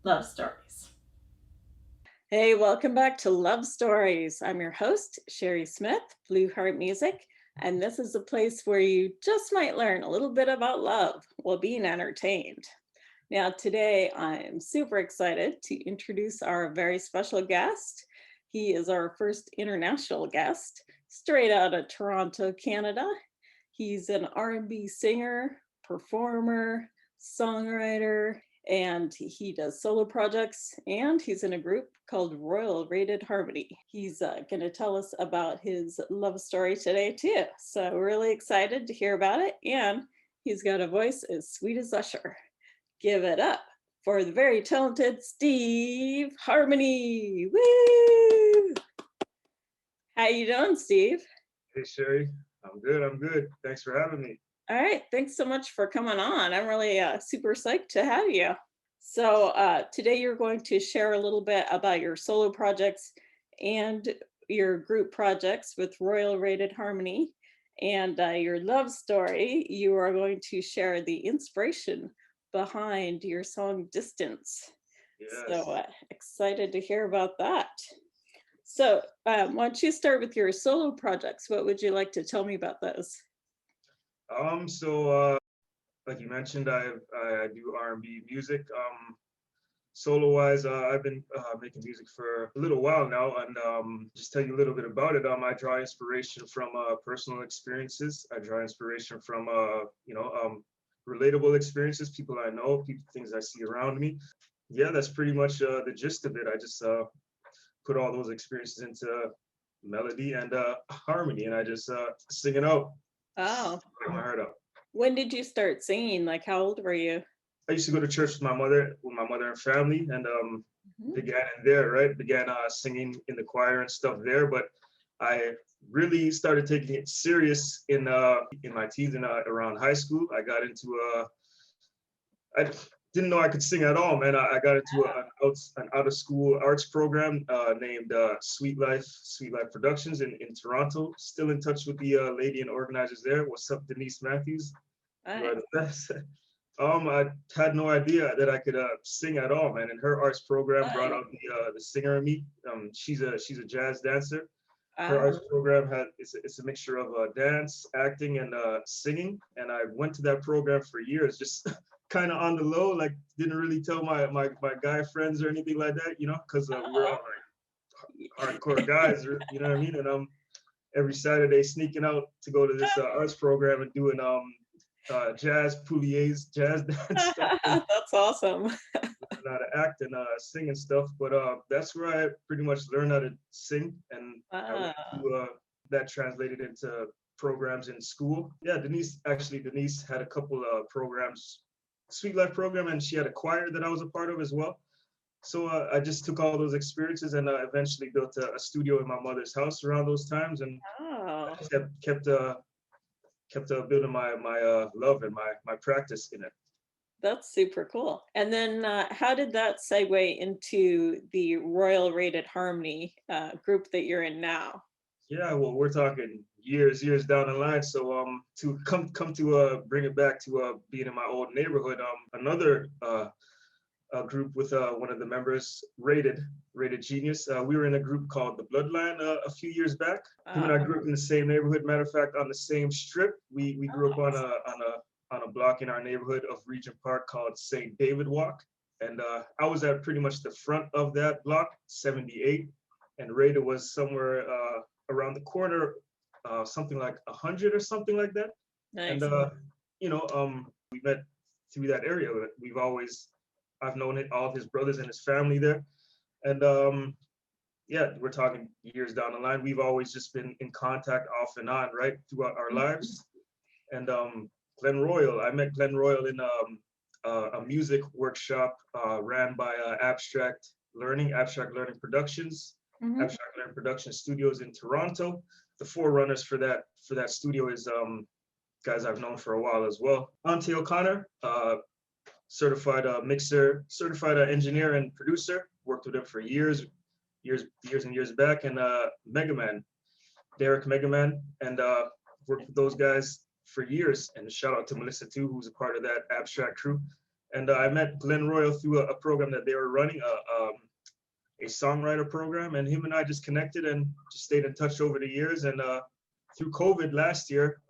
love stories. Hey, welcome back to Love Stories. I'm your host, Cheri Smith, BlueHeartMusic, and this is a place where you just might learn a little bit about love while being entertained. Now, today I'm super excited to introduce our very special guest. He is our first international guest, straight out of Toronto, Canada. He's an R&B singer, performer, songwriter, and he does solo projects, and he's in a group called Royal Rated Harmony. He's going to tell us about his love story today too. So we're really excited to hear about it, and he's got a voice as sweet as Usher. Give it up for the very talented Steve Harmony. Woo! How you doing, Steve? Hey Sherry, I'm good. I'm good. Thanks for having me. All right, thanks so much for coming on. I'm really super psyched to have you. So today you're going to share a little bit about your solo projects and your group projects with Royal Rated Harmony and your love story. You are going to share the inspiration behind your song Distance. So Yes. excited to hear about that. So why don't you start with your solo projects? What would you like to tell me about those? So like you mentioned, I do R&B music. Solo wise, I've been making music for a little while now, and just tell you a little bit about it. I draw inspiration from personal experiences. I draw inspiration from relatable experiences, people I know, people, things I see around me. Yeah, that's pretty much the gist of it. I just put all those experiences into melody and harmony, and I just sing it out, Oh, my heart out. when did you start singing? Like, how old were you? I used to go to church with my mother and family, and Mhm. began in there, right? Began singing in the choir and stuff there, but I really started taking it serious in my teens and around high school. I got into I didn't know I could sing at all, man. I got into an out of school arts program named Sweet Life Productions in Toronto. Still in touch with the lady and organizers there. What's up, Denise Matthews? You are Nice. the best. I had no idea that I could sing at all, man. And her arts program brought Nice. out the singer in me. She's a jazz dancer. Her Ah, arts program it's a mixture of dance, acting, and singing. And I went to that program for years, just kind of on the low, like didn't really tell my guy friends or anything like that, because we're all oh. like hardcore guys, you know what I mean? And I'm every Saturday sneaking out to go to this arts program and doing jazz pouliers, jazz dance stuff, and That's awesome. learn how to act and sing and stuff. But that's where I pretty much learned how to sing, and I went Ah, to that translated into programs in school. Yeah, Denise had a couple of programs, Sweet Life program, and she had a choir that I was a part of as well. So I just took all those experiences and eventually built a studio in my mother's house around those times, and I oh, just kept building my love and my practice in it. that's super cool. And then how did that segue into the Royal Rated Harmony group that you're in now? Yeah, well, we're talking years down the line. So to come to bring it back to being in my old neighborhood, another group with one of the members, Rated Genius. We were in a group called The Bloodline a few years back. Him and I Ah, grew up in the same neighborhood. Matter of fact, on the same strip. We grew up on a block in our neighborhood of Regent Park called St. David Walk. And I was at pretty much the front of that block, 78, and Rated was somewhere around the corner, something like 100 or something like that. And nice. we met through that area. I've known all of his brothers and his family there, and yeah, we're talking years down the line. We've always just been in contact off and on, right, throughout our lives. And Glenn Royal, I met Glenn Royal in a music workshop ran by Abstract Learning Productions, Mhm. Abstract Learning Production Studios in Toronto. The forerunners for that studio is guys I've known for a while as well. Ante O'Connor, certified mixer, certified engineer and producer. Worked with him for years and years back. And Megaman, Derek Megaman, and worked with those guys for years. And shout out to Melissa too, who's a part of that abstract crew. And I met Glenn Royal through a program that they were running, a songwriter program, and him and I just connected and just stayed in touch over the years. And through COVID last year,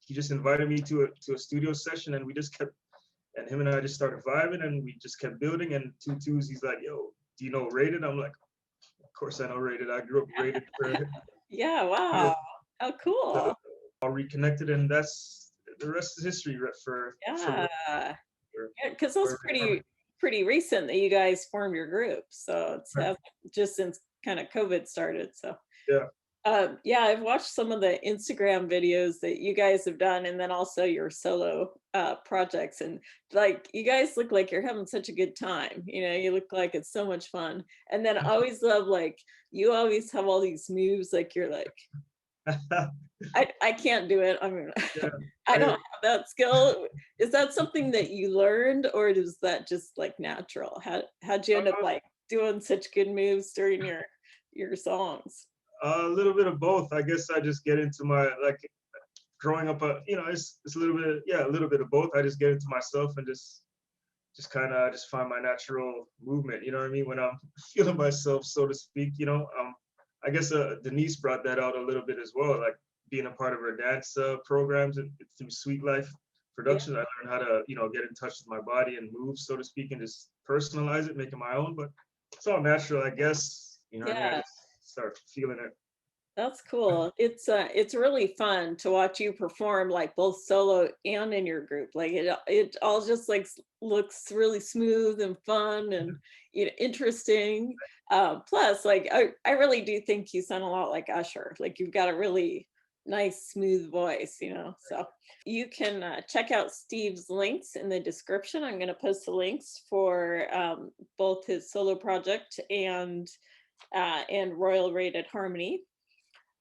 he just invited me to a studio session, and we just kept, and him and I just started vibing, and we just kept building. And 2 2s, he's like, "Yo, do you know Rated?" I'm like, "Of course I know Rated. I grew up Rated." Yeah, Yeah, wow. How cool. all reconnected, and that's the rest is history Yeah. for, Yeah, because that's for pretty recent that you guys formed your group. So it's just since kind of COVID started. So yeah. yeah, I've watched some of the Instagram videos that you guys have done, and then also your solo projects. And like, you guys look like you're having such a good time. You know, you look like it's so much fun. And then I always love, like, you always have all these moves. Like, you're like, I can't do it. I mean, Yeah, I don't have that skill. Is that something that you learned, or is that just like natural? How'd you end up like doing such good moves during your songs? a little bit of both. I guess I just get into my, like, growing up. It's a little bit, yeah, a little bit of both. I just get into myself and just kind of just find my natural movement. You know what I mean? When I'm feeling myself, so to speak. I guess Denise brought that out a little bit as well. Like being a part of her dance programs and through Sweet Life Yeah. Productions, I learned how to get in touch with my body and move, so to speak, and just personalize it, make it my own. But it's all natural, I guess. You know what I mean? I Yeah. just start feeling it. That's cool. It's really fun to watch you perform, like both solo and in your group. Like it all just like looks really smooth and fun and, you know, interesting. Plus, like I really do think you sound a lot like Usher. Like you've got a really nice smooth voice, you know. So you can check out Steve's links in the description. I'm going to post the links for both his solo project and Royal Rated Harmony.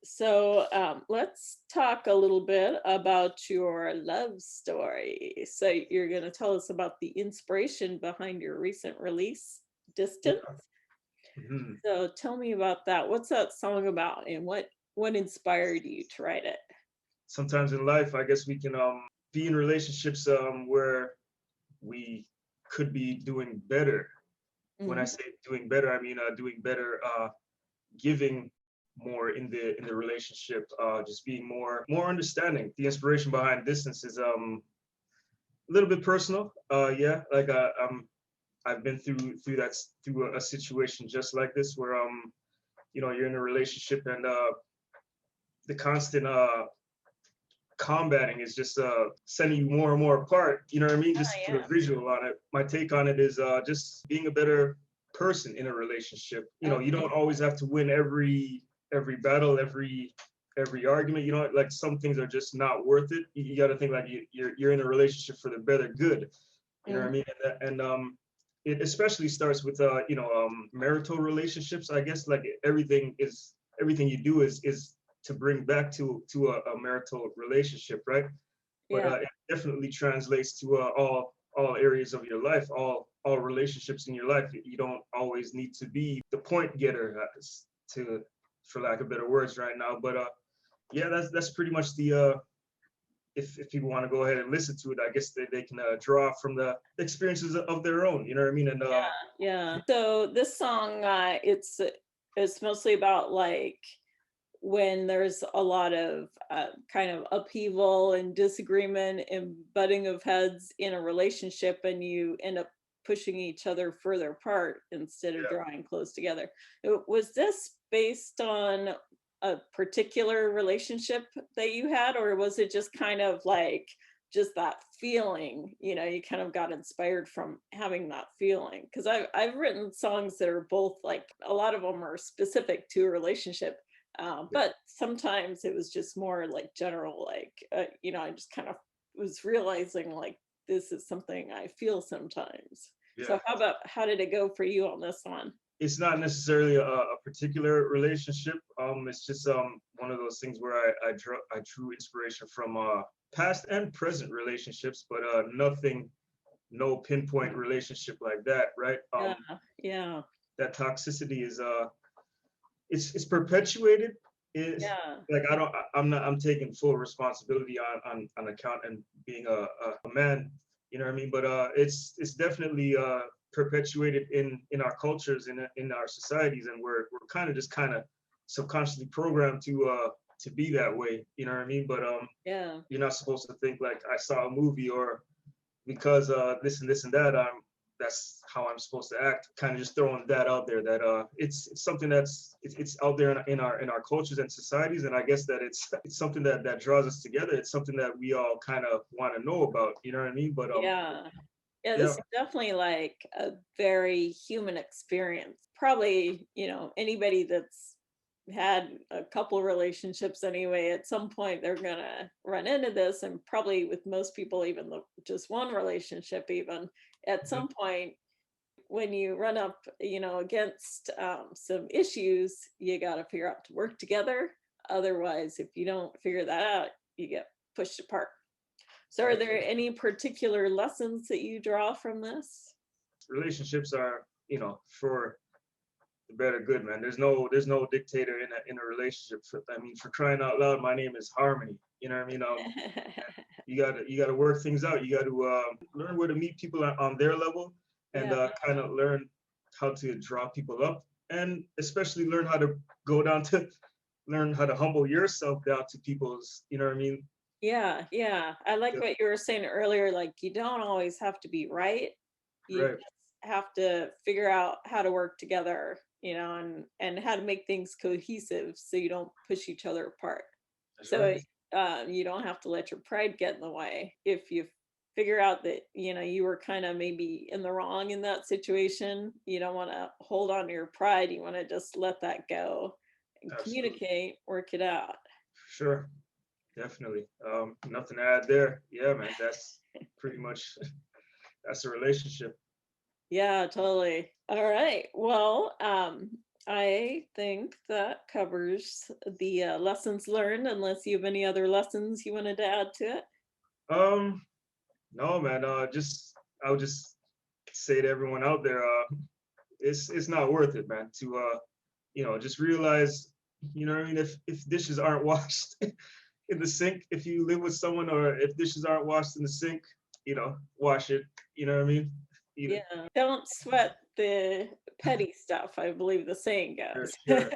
So let's talk a little bit about your love story. So you're going to tell us about the inspiration behind your recent release, Distance. Yeah. Mhm. So tell me about that. What's that song about, and what inspired you to write it? Sometimes in life, I guess we can be in relationships where we could be doing better. When I Mhm. say doing better, I mean doing better, giving more in the relationship, just being more understanding. The inspiration behind Distance is a little bit personal. Yeah, like I've been through a situation just like this where you're in a relationship, and the constant combating is just sending you more and more apart. You know what I mean? Just to put Yeah. a visual on it. My take on it is just being a better person in a relationship. You Okay. don't always have to win every battle, every argument. Like some things are just not worth it. You got to think like you're in a relationship for the better good. You know what I Mhm. mean? And it especially starts with marital relationships. I guess like everything you do is to bring back to a marital relationship, right? But Yeah. it definitely translates to all areas of your life, all relationships in your life. You don't always need to be the point getter, to for lack of better words right now. But yeah, that's pretty much the if people want to go ahead and listen to it, I guess they can draw from the experiences of their own. You know what I mean? And Yeah. So this song, it's mostly about like when there's a lot of kind of upheaval and disagreement and butting of heads in a relationship, and you end up pushing each other further apart instead of yeah, drawing close together. Was this based on a particular relationship that you had, or was it just kind of like just that feeling, you know, you kind of got inspired from having that feeling? Because I've written songs that are both like, a lot of them are specific to a relationship, but sometimes it was just more like general, like, you know, I just kind of was realizing like this is something I feel sometimes. yeah. So how did it go for you on this one? It's not necessarily a particular relationship. It's just one of those things where I drew inspiration from past and present relationships, but nothing, no pinpoint relationship like that, right? Yeah, yeah, That toxicity is it's perpetuated. Is yeah, like I'm taking full responsibility on account, and being a man You know what I mean? But it's definitely perpetuated in our cultures, in our societies, and we're kind of subconsciously programmed to be that way. You know what I mean? But Yeah. you're not supposed to think like I saw a movie, or because this and this and that, that's how I'm supposed to act. Kind of just throwing that out there, that it's something it's out there in our cultures and societies, and I guess that it's something that draws us together. It's something that we all kind of want to know about. You know what I mean? But Yeah. Yeah, this yeah, is definitely like a very human experience. Probably, anybody that's had a couple relationships anyway, at some point they're gonna run into this, and probably with most people, even just one relationship, even at mhm, some point when you run up, against some issues, you got to figure out to work together. Otherwise, if you don't figure that out, you get pushed apart. So, are there absolutely. any particular lessons that you draw from this? Relationships are, for the better good, man. There's no dictator in a relationship. I mean, for crying out loud, my name is Harmony. You know what I mean? You gotta work things out. You got to learn where to meet people on their level, and Yeah, kind of learn how to draw people up, and especially learn how to go down to learn how to humble yourself down to people's. You know what I mean? yeah, yeah. I like Yeah, what you were saying earlier. Like, you don't always have to be right. You right. just have to figure out how to work together, and how to make things cohesive so you don't push each other apart. That's right. So you don't have to let your pride get in the way. If you figure out that you were kind of maybe in the wrong in that situation, you don't want to hold on to your pride. You want to just let that go and Absolutely. communicate, work it out. Sure. Definitely. Nothing to add there. Yeah, man. That's pretty much that's a relationship. Yeah, totally. All right. Well, I think that covers the lessons learned, unless you have any other lessons you wanted to add to it. Um, no, man. Just I would just say to everyone out there, it's not worth it, man. To just realize, you know what I mean. If dishes aren't washed in the sink, if you live with someone, or if dishes aren't washed in the sink, wash it. You know what I mean? Even Yeah. Don't sweat the petty stuff, I believe the saying sure, goes. sure.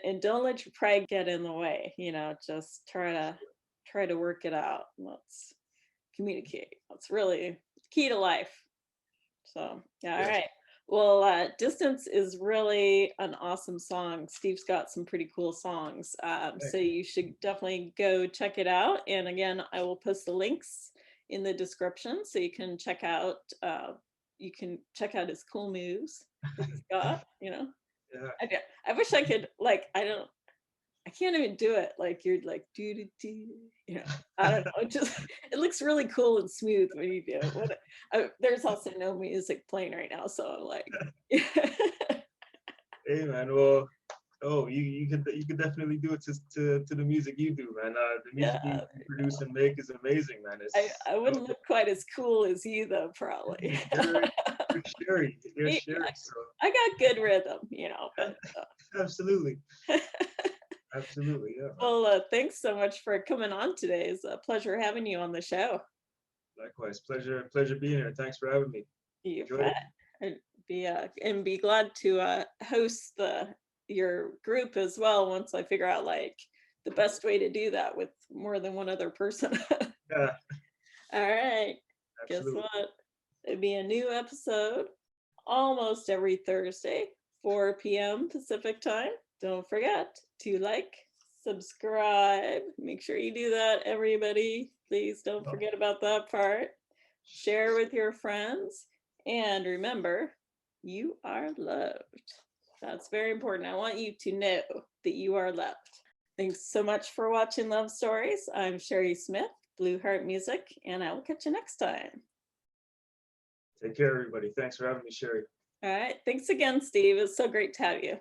And don't let your pride get in the way, just try to work it out. Let's communicate. That's really key to life. So, yeah, all Yes. right. Well, Distance is really an awesome song. Steve's got some pretty cool songs. So Thank you. you should definitely go check it out. And again, I will post the links in the description so you can check out his cool moves that he's got. Yeah. I wish I could, like, I can't even do it. Like, you're like do do do. I don't know. It just it looks really cool and smooth when you do it. There's also no music playing right now, so I'm like, Hey, man. Well, oh, you could definitely do it to the music you do, man. The music you yeah. produce and make is amazing, man. I wouldn't look quite as cool as you though, probably. you're you're Sherry. You're Yeah, Sherry. So I got good rhythm, but absolutely, absolutely, yeah, man. well, thanks so much for coming on today. It's a pleasure having you on the show. Likewise, pleasure being here. Thanks for having me. You Enjoyed bet. it. And be glad to host your group as well once I figure out like the best way to do that with more than one other person. Yeah, All right. Guess absolutely. what? It'd be a new episode almost every Thursday, 4 p.m. Pacific time. Don't forget to like, subscribe. Make sure you do that, everybody. Please don't Oh, forget about that part. Share with your friends. And remember, you are loved. That's very important. I want you to know that you are loved. Thanks so much for watching Love Stories. I'm Cheri Smith, Blue Heart Music, and I will catch you next time. take care, everybody. Thanks for having me, Sherry. All right. Thanks again, Steve. It's so great to have you.